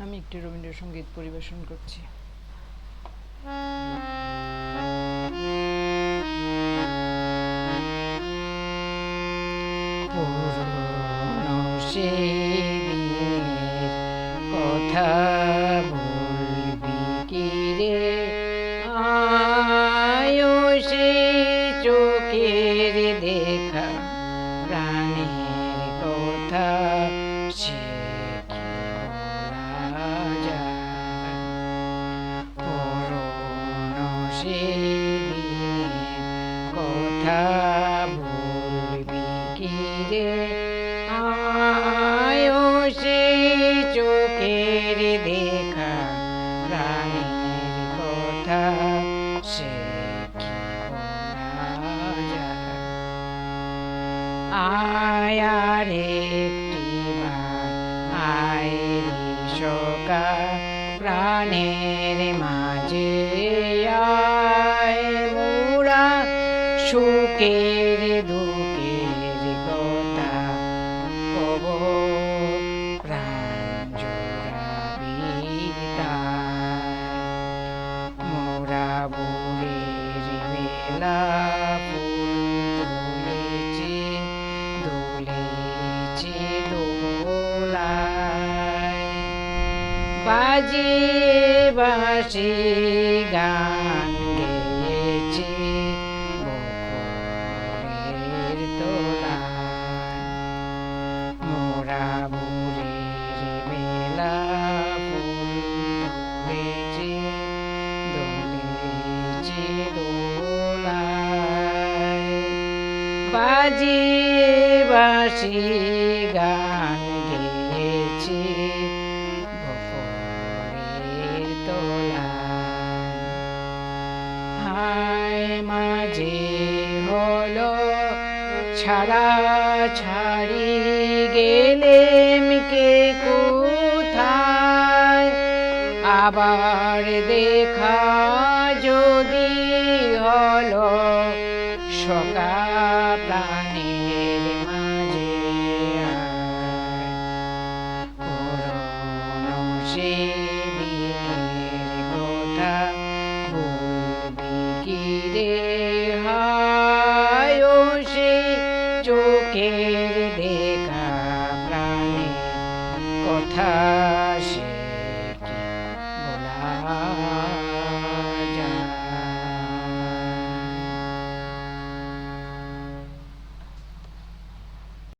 আমি একটি রবীন্দ্রসঙ্গীত পরিবেশন করছি। পুরনো সেই দিনের কথা বলবি কি রে, আয়ো সেই চোখের দেখা প্রাণের কথা, সে কি বলা যায়? পুরনো সেই দিনের কথা বলবি কি রে, আয়ো সেই চোখের দেখা প্রাণের কথা, সে কি বলা যায়? আয় আর একটিবার আয় রে সখা প্রাণের মাঝে, আয় মোরা সুখের দুঃখের কথা কব, প্রাণ জোড়াবি তাই। মোরা ভোরের বেলা ফুল তুলেছি, দুলেছি দোলায়, বাজিয়ে বাঁশি গান গেয়েছি বকুলের তলায়। মোরা ভোরের বেলা ফুল তুলেছি, দুলেছি দোলায়, বাজিয়ে বাঁশি গান গেয়েছি বকুলের তলায়। হায় মাঝে হলো ছাড়া ছাড়ি, গেলেম কে কোথায়, আবার দেখা যদি হলো সখা প্রাণের মাঝে, পুরনো সেই